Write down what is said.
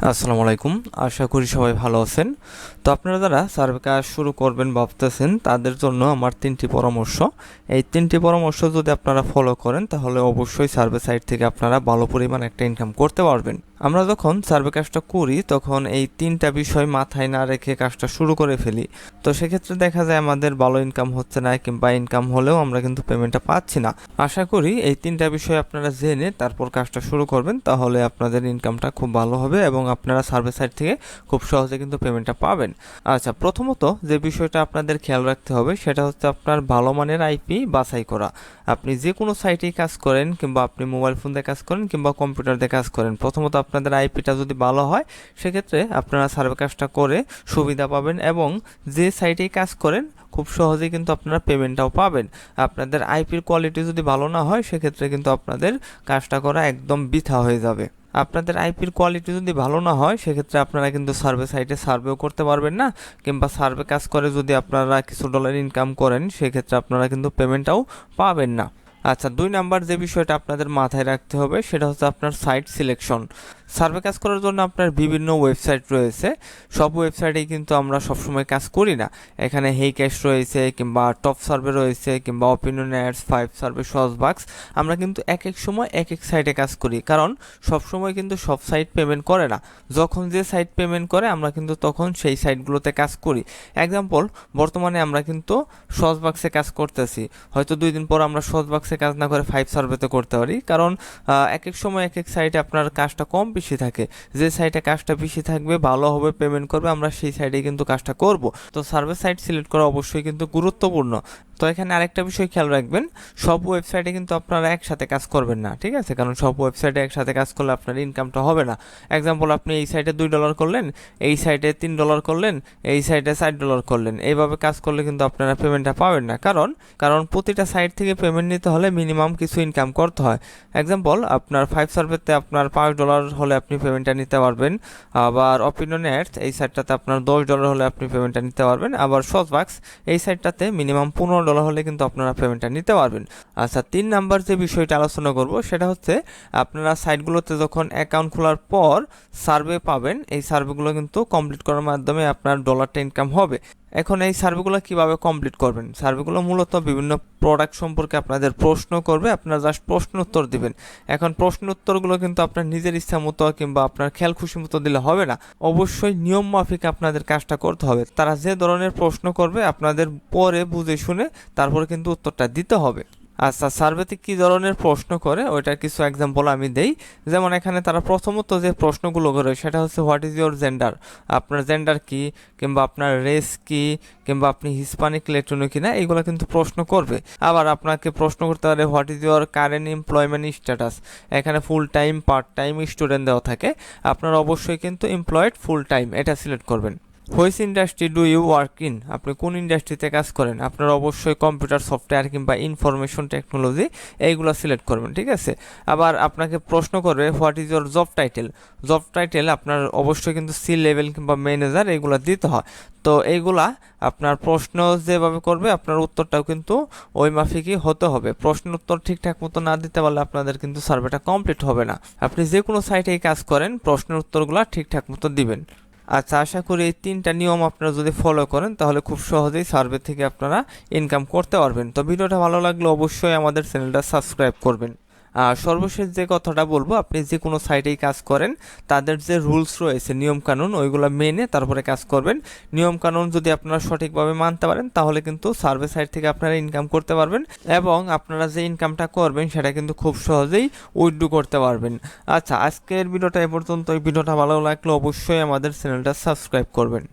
আসসালামু আলাইকুম। আশা করি সবাই ভালো আছেন। তো আপনারা যারা সার্ভে কাজ শুরু করবেন ভাবতেছেন তাদের জন্য আমার 3টি পরামর্শ। এই 3টি পরামর্শ যদি আপনারা ফলো করেন তাহলে অবশ্যই সার্ভে সাইট থেকে আপনারা ভালো পরিমাণ একটা ইনকাম করতে পারবেন। আমরা যখন সার্ভে কাজটা করি তখন এই 3টা বিষয় মাথায় না রেখে কাজটা শুরু করে ফেলি। তো সেক্ষেত্রে দেখা যায় আমাদের ভালো ইনকাম হচ্ছে না, কিংবা ইনকাম হলেও আমরা কিন্তু পেমেন্টটা পাচ্ছি না। আশা করি এই 3টা বিষয় আপনারা জেনে তারপর কাজটা শুরু করবেন, তাহলে আপনাদের ইনকামটা খুব ভালো হবে এবং আপনারা সার্ভে সাইট থেকে খুব সহজে কিন্তু পেমেন্টটা পাবেন। আচ্ছা, প্রথমত যে বিষয়টা আপনাদের খেয়াল রাখতে হবে সেটা হচ্ছে আপনার ভালো মানের আইপি বাছাই করা। আপনি যে কোনো সাইটেই কাজ করেন, কিংবা আপনি মোবাইল ফোন দিয়ে কাজ করেন কিংবা কম্পিউটার দিয়ে কাজ করেন, প্রথমত আপনাদের আইপিটা যদি ভালো হয় সেক্ষেত্রে আপনারা সার্ভে কাজটা করে সুবিধা পাবেন এবং যে সাইটেই কাজ করেন খুব সহজেই কিন্তু আপনারা পেমেন্টটাও পাবেন। আপনাদের আইপির কোয়ালিটি যদি ভালো না হয় সেক্ষেত্রে কিন্তু আপনাদের কাজটা করা একদম বৃথা হয়ে যাবে। আপনাদের আইপির কোয়ালিটি যদি ভালো না হয় সেক্ষেত্রে আপনারা কিন্তু সার্ভে সাইটে সার্ভেও করতে পারবেন না, কিংবা সার্ভে কাজ করে যদি আপনারা কিছু ডলার ইনকাম করেন সেক্ষেত্রে আপনারা কিন্তু পেমেন্টটাও পাবেন না। আচ্ছা, 2 নাম্বার যে বিষয়টা আপনাদের মাথায় রাখতে হবে সেটা হচ্ছে আপনার সাইট সিলেকশন। সার্ভে কাজ করার জন্য আপনার বিভিন্ন ওয়েবসাইট রয়েছে। সব ওয়েবসাইটেই কিন্তু আমরা সবসময় কাজ করি না। এখানে হেই ক্যাশ রয়েছে, কিংবা টপ সার্ভে রয়েছে, কিংবা অপিনিয়ন অ্যাডস, 5 সার্ভে, সহজবাক্স। আমরা কিন্তু এক এক সময় এক এক সাইটে কাজ করি, কারণ সব সময় কিন্তু সব সাইট পেমেন্ট করে না। যখন যে সাইট পেমেন্ট করে আমরা কিন্তু তখন সেই সাইটগুলোতে কাজ করি। এক্সাম্পল, বর্তমানে আমরা কিন্তু সহজবাক্সে কাজ করতেছি, হয়তো 2 দিন পর আমরা সহজবাক্সে কাজ না করে 5 সার্ভেতে করতে পারি, কারণ এক এক সময় এক এক সাইটে আপনার কাজটা কম বেশি থাকে। যে সাইটে কাজটা বেশি থাকবে, ভালো হবে, পেমেন্ট করবে, আমরা সেই সাইটে কিন্তু কাজটা করব। তো সার্ভে সাইট সিলেক্ট করা অবশ্যই কিন্তু গুরুত্বপূর্ণ। তো এখানে আরেকটা বিষয় খেয়াল রাখবেন, সব ওয়েবসাইটে কিন্তু আপনারা একসাথে কাজ করবেন না, ঠিক আছে? কারণ সব ওয়েবসাইটে একসাথে কাজ করলে আপনার ইনকামটা হবে না। এক্সাম্পল, আপনি এই সাইটে $2 করলেন, এই সাইটে $3 করলেন, এই সাইটে $4 করলেন, এইভাবে কাজ করলে কিন্তু আপনারা পেমেন্টটা পাবেন না। কারণ প্রতিটা সাইট থেকে পেমেন্ট নিতে হলে মিনিমাম কিছু ইনকাম করতে হয়। এক্সাম্পল, আপনার 5 সার্ভেতে আপনার $5 হলে আপনি পেমেন্টটা নিতে পারবেন। আবার অপিনিয়ন অ্যাডস, এই সাইটটাতে আপনার $10 হলে আপনি পেমেন্টটা নিতে পারবেন। আবার সহজবাক্স, এই সাইটটাতে মিনিমাম $15 হলে কিন্তু আপনারা পেমেন্টটা নিতে পারবেন। আচ্ছা, 3 নাম্বার যে বিষয়টা আলোচনা করব সেটা হচ্ছে আপনারা সাইটগুলোতে যখন অ্যাকাউন্ট খোলার পর সার্ভে পাবেন, এই সার্ভেগুলো কিন্তু কমপ্লিট করার মাধ্যমে আপনার ডলারটা ইনকাম হবে। এখন এই সার্ভেগুলো কিভাবে কমপ্লিট করবেন? সার্ভেগুলো মূলত বিভিন্ন প্রোডাক্ট সম্পর্কে আপনাদের প্রশ্ন করবে, আপনারা জাস্ট প্রশ্ন উত্তর দিবেন। এখন প্রশ্ন উত্তরগুলো কিন্তু আপনার নিজের ইচ্ছা মতো কিংবা আপনার খেয়াল খুশি মতো দিলে হবে না, অবশ্যই নিয়ম মাফিক আপনাদের কাজটা করতে হবে। তারা যে ধরনের প্রশ্ন করবে আপনাদের পরে বুঝে শুনে তারপরে কিন্তু উত্তরটা দিতে হবে। আচ্ছা, সার্ভেতে কি ধরনের প্রশ্ন করে ওইটার কিছু এক্সাম্পল আমি দেই। যেমন এখানে তারা প্রথমত যে প্রশ্নগুলো করে সেটা হচ্ছে হোয়াট ইজ ইয়োর জেন্ডার, আপনার জেন্ডার কি, কিংবা আপনার রেস কি, কিংবা আপনি হিসপানিক ল্যাটিনো কিনা, এইগুলো কিন্তু প্রশ্ন করবে। আবার আপনাকে প্রশ্ন করতে পারে what is your current employment status. এখানে full time, part time, student দেওয়া থাকে। আপনারা অবশ্যই কিন্তু এমপ্লয়েড, ফুল টাইম এটা সিলেক্ট করবেন। Which industry do you work in, আপনি কোন ইন্ডাস্ট্রিতে কাজ করেন, আপনারা অবশ্যই কম্পিউটার সফটওয়্যার কিংবা ইনফরমেশন টেকনোলজি এইগুলো সিলেক্ট করবেন, ঠিক আছে? আবার আপনাকে প্রশ্ন করবে what is your job title. Job title আপনার অবশ্যই কিন্তু সি লেভেল কিংবা ম্যানেজার এইগুলো দিতে হয়। তো এইগুলা আপনার প্রশ্ন যেভাবে করবে আপনার উত্তরটাও কিন্তু ওই মাফিকই হতে হবে। প্রশ্ন উত্তর ঠিকঠাক মতো না দিতে পারলে আপনাদের কিন্তু সার্ভেটা কমপ্লিট হবে না। আপনি যে কোনো সাইটেই কাজ করেন প্রশ্নের উত্তরগুলো ঠিকঠাক মতো দিবেন। আচ্ছা, আশা করি এই 3টা নিয়ম আপনারা যদি ফলো করেন তাহলে খুব সহজেই সার্ভে থেকে আপনারা ইনকাম করতে পারবেন। তো ভিডিওটা ভালো লাগলে অবশ্যই আমাদের চ্যানেলটা সাবস্ক্রাইব করবেন। আর সর্বশেষ যে কথাটা বলবো, আপনি যে কোনো সাইটেই কাজ করেন তাদের যে রুলস রয়েছে, নিয়মকানুন, ওইগুলো মেনে তারপরে কাজ করবেন। নিয়মকানুন যদি আপনারা সঠিকভাবে মানতে পারেন তাহলে কিন্তু সার্ভে সাইট থেকে আপনারা ইনকাম করতে পারবেন এবং আপনারা যে ইনকামটা করবেন সেটা কিন্তু খুব সহজেই উইথড্র করতে পারবেন। আচ্ছা, আজকের ভিডিওটা এ পর্যন্ত। এই ভিডিওটা ভালো লাগলে অবশ্যই আমাদের চ্যানেলটা সাবস্ক্রাইব করবেন।